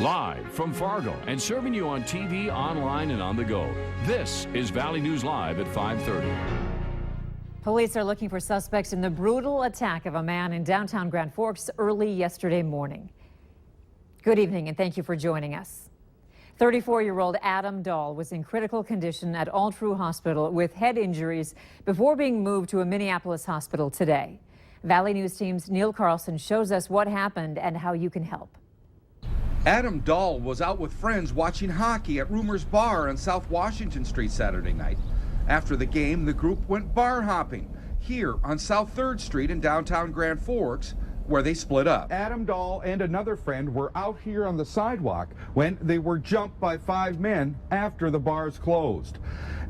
Live from Fargo and serving you on TV, online, and on the go. This is Valley News Live at 5:30. Police are looking for suspects in the brutal attack of a man in downtown Grand Forks early yesterday morning. Good evening and thank you for joining us. 34-year-old Adam Dahl was in critical condition at All True Hospital with head injuries before being moved to a Minneapolis hospital today. Valley News Team's Neil Carlson shows us what happened and how you can help. Adam Dahl was out with friends watching hockey at Rumors Bar on South Washington Street Saturday night. After the game, the group went bar hopping here on South 3rd Street in downtown Grand Forks, where they split up. Adam Dahl and another friend were out here on the sidewalk when they were jumped by 5 men after the bars closed.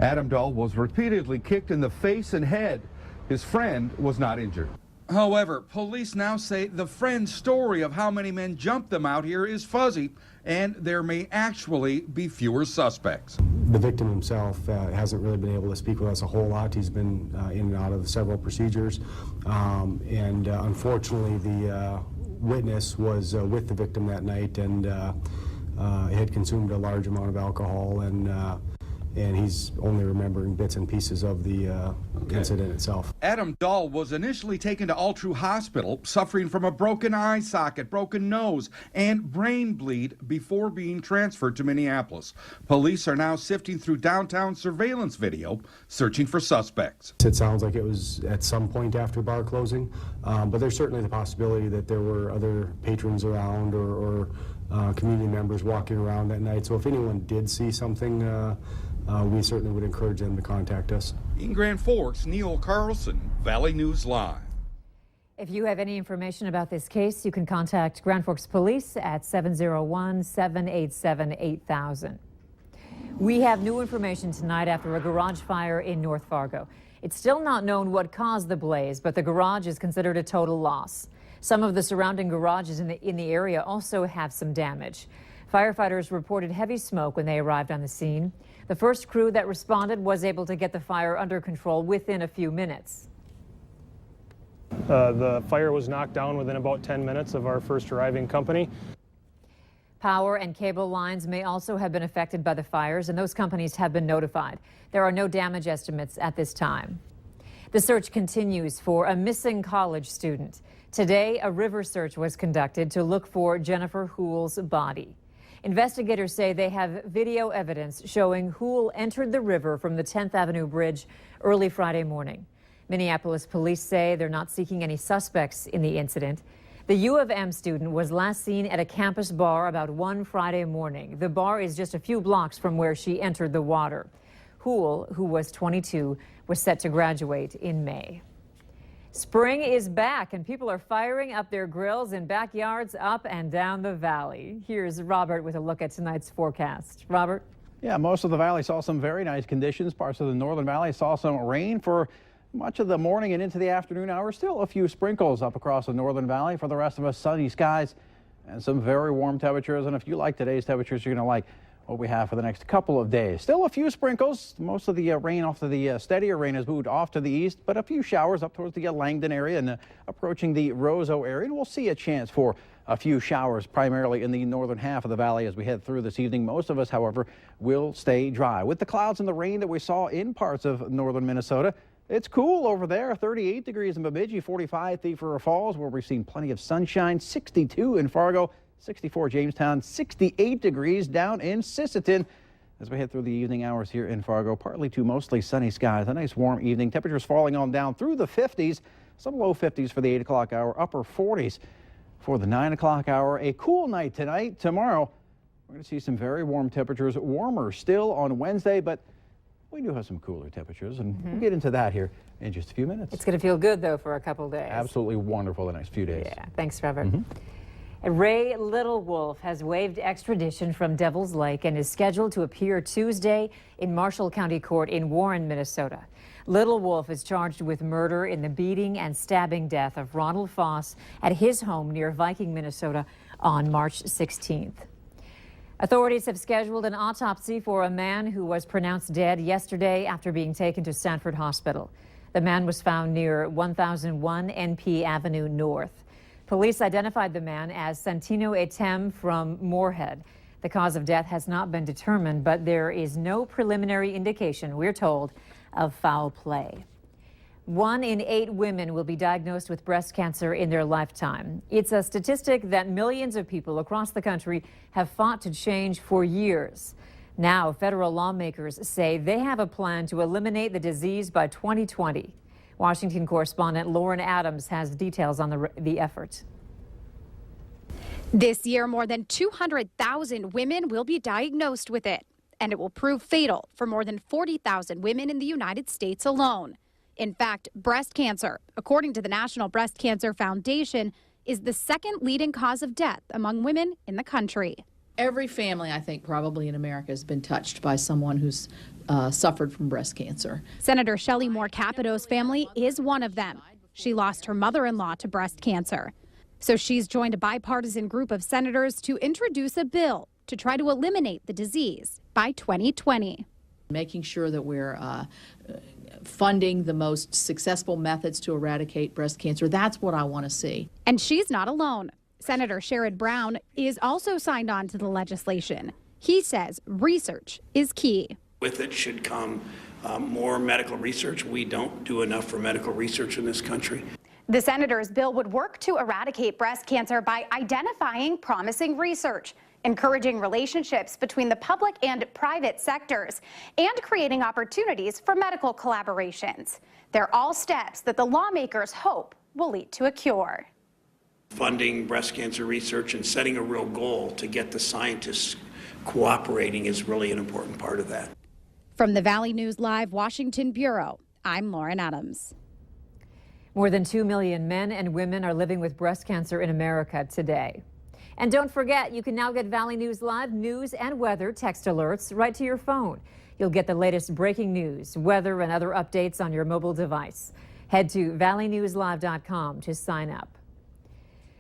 Adam Dahl was repeatedly kicked in the face and head. His friend was not injured. However, police now say the friend's story of how many men jumped them out here is fuzzy, and there may actually be fewer suspects. The victim himself hasn't really been able to speak with us a whole lot. He's been in and out of several procedures, and unfortunately the witness was with the victim that night and had consumed a large amount of alcohol, and he's only remembering bits and pieces of the incident itself. Adam Dahl was initially taken to All True Hospital, suffering from a broken eye socket, broken nose, and brain bleed before being transferred to Minneapolis. Police are now sifting through downtown surveillance video, searching for suspects. It sounds like it was at some point after bar closing, but there's certainly the possibility that there were other patrons around or community members walking around that night. So if anyone did see something, we certainly would encourage them to contact us. In Grand Forks, Neil Carlson, Valley News Live. If you have any information about this case, you can contact Grand Forks Police at 701-787-8000. We have new information tonight after a garage fire in North Fargo. It's still not known what caused the blaze, but the garage is considered a total loss. Some of the surrounding garages in the area also have some damage. Firefighters reported heavy smoke when they arrived on the scene. The first crew that responded was able to get the fire under control within a few minutes. The fire was knocked down within about 10 minutes of our first arriving company. Power and cable lines may also have been affected by the fires, and those companies have been notified. There are no damage estimates at this time. The search continues for a missing college student. Today, a river search was conducted to look for Jennifer Hoole's body. Investigators say they have video evidence showing Hoole entered the river from the 10th Avenue Bridge early Friday morning. Minneapolis police say they're not seeking any suspects in the incident. The U of M student was last seen at a campus bar about 1 Friday morning. The bar is just a few blocks from where she entered the water. Hoole, who was 22, was set to graduate in May. Spring is back and people are firing up their grills in backyards up and down the valley. Here's Robert with a look at tonight's forecast. Robert? Yeah, most of the valley saw some very nice conditions. Parts of the northern valley saw some rain for much of the morning and into the afternoon hours. Still a few sprinkles up across the northern valley. For the rest of us, sunny skies and some very warm temperatures. And if you like today's temperatures, you're going to like what we have for the next couple of days. Still a few sprinkles. Most of the rain off to the steadier rain has moved off to the east, but a few showers up towards the Langdon area and approaching the Roseau area. And we'll see a chance for a few showers primarily in the northern half of the valley as we head through this evening. Most of us, however, will stay dry. With the clouds and the rain that we saw in parts of northern Minnesota, it's cool over there. 38 degrees in Bemidji, 45 Thief River Falls, where we've seen plenty of sunshine, 62 in Fargo, 64 Jamestown, 68 degrees down in Sisseton. As we head through the evening hours here in Fargo, partly to mostly sunny skies. A nice warm evening. Temperatures falling on down through the 50s, some low 50s for the 8 o'clock hour, upper 40s for the 9 o'clock hour. A cool night tonight. Tomorrow, we're going to see some very warm temperatures, warmer still on Wednesday, but we do have some cooler temperatures, and we'll get into that here in just a few minutes. It's going to feel good, though, for a couple days. Absolutely wonderful the next few days. Yeah, thanks, Robert. Ray Littlewolf has waived extradition from Devil's Lake and is scheduled to appear Tuesday in Marshall County Court in Warren, Minnesota. Littlewolf is charged with murder in the beating and stabbing death of Ronald Foss at his home near Viking, Minnesota on March 16th. Authorities have scheduled an autopsy for a man who was pronounced dead yesterday after being taken to Sanford Hospital. The man was found near 1001 NP Avenue North. Police identified the man as Santino Etem from Moorhead. The cause of death has not been determined, but there is no preliminary indication, we're told, of foul play. 1 in 8 women will be diagnosed with breast cancer in their lifetime. It's a statistic that millions of people across the country have fought to change for years. Now, federal lawmakers say they have a plan to eliminate the disease by 2020. Washington correspondent Lauren Adams has details on the effort. This year, more than 200,000 women will be diagnosed with it, and it will prove fatal for more than 40,000 women in the United States alone. In fact, breast cancer, according to the National Breast Cancer Foundation, is the second leading cause of death among women in the country. Every family, I think, probably in America has been touched by someone who's suffered from breast cancer. Senator Shelley Moore Capito's family is one of them. She lost her mother-in-law to breast cancer. So she's joined a bipartisan group of senators to introduce a bill to try to eliminate the disease by 2020. Making sure that we're funding the most successful methods to eradicate breast cancer. That's what I want to see. And she's not alone. Senator Sherrod Brown is also signed on to the legislation. He says research is key. With it should come more medical research. We don't do enough for medical research in this country. The senator's bill would work to eradicate breast cancer by identifying promising research, encouraging relationships between the public and private sectors, and creating opportunities for medical collaborations. They're all steps that the lawmakers hope will lead to a cure. Funding breast cancer research and setting a real goal to get the scientists cooperating is really an important part of that. From the Valley News Live Washington Bureau, I'm Lauren Adams. More than 2 million men and women are living with breast cancer in America today. And don't forget, you can now get Valley News Live news and weather text alerts right to your phone. You'll get the latest breaking news, weather, and other updates on your mobile device. Head to valleynewslive.com to sign up.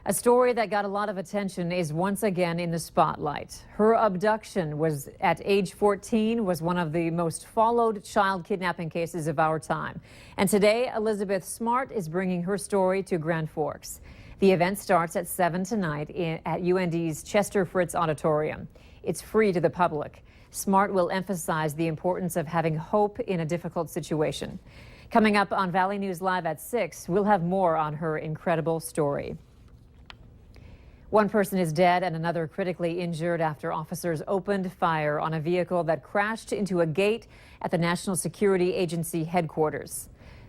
A story that got a lot of attention is once again in the spotlight. Her abduction was at age 14 was one of the most followed child kidnapping cases of our time. And today, Elizabeth Smart is bringing her story to Grand Forks. The event starts at 7 tonight at UND's Chester Fritz Auditorium. It's free to the public. Smart will emphasize the importance of having hope in a difficult situation. Coming up on Valley News Live at 6, we'll have more on her incredible story. One person is dead and another critically injured after officers opened fire on a vehicle that crashed into a gate at the National Security Agency headquarters.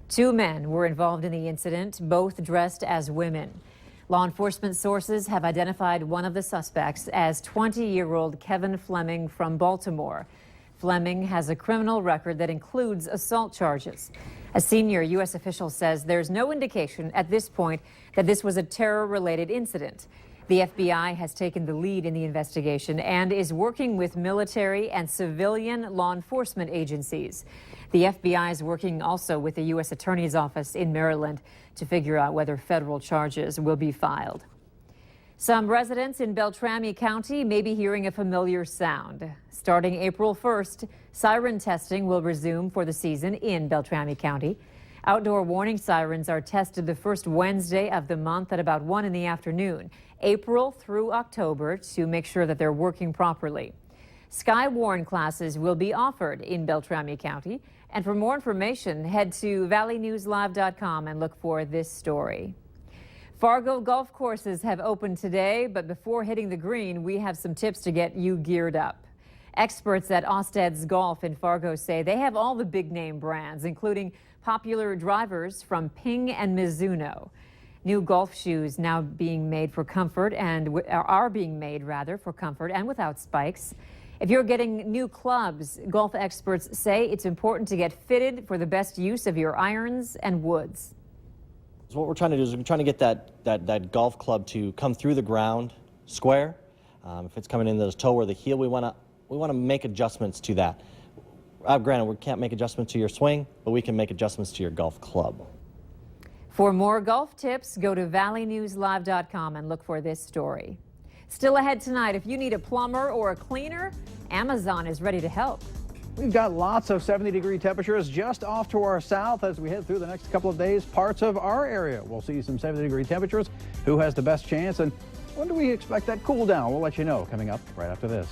2 men were involved in the incident, both dressed as women. Law enforcement sources have identified one of the suspects as 20-year-old Kevin Fleming from Baltimore. Fleming has a criminal record that includes assault charges. A senior U.S. official says there's no indication at this point that this was a terror-related incident. The FBI has taken the lead in the investigation and is working with military and civilian law enforcement agencies. The FBI is working also with the U.S. Attorney's Office in Maryland to figure out whether federal charges will be filed. Some residents in Beltrami County may be hearing a familiar sound. Starting April 1st, siren testing will resume for the season in Beltrami County. Outdoor warning sirens are tested the first Wednesday of the month at about 1 in the afternoon, April through October, to make sure that they're working properly. Skywarn classes will be offered in Beltrami County. And for more information, head to valleynewslive.com and look for this story. Fargo golf courses have opened today, but before hitting the green, we have some tips to get you geared up. Experts at Osted's Golf in Fargo say they have all the big name brands, including popular drivers from Ping and Mizuno. New golf shoes now being made for comfort and are being made rather for comfort and without spikes. If you're getting new clubs, golf experts say it's important to get fitted for the best use of your irons and woods. So what we're trying to do is we're trying to get that golf club to come through the ground square. If it's coming in the toe or the heel, we want to make adjustments to that. Granted, we can't make adjustments to your swing, but we can make adjustments to your golf club. For more golf tips, go to valleynewslive.com and look for this story. Still ahead tonight, if you need a plumber or a cleaner, Amazon is ready to help. We've got lots of 70-degree temperatures just off to our south as we head through the next couple of days. Parts of our area will see some 70-degree temperatures. Who has the best chance and when do we expect that cool down? We'll let you know coming up right after this.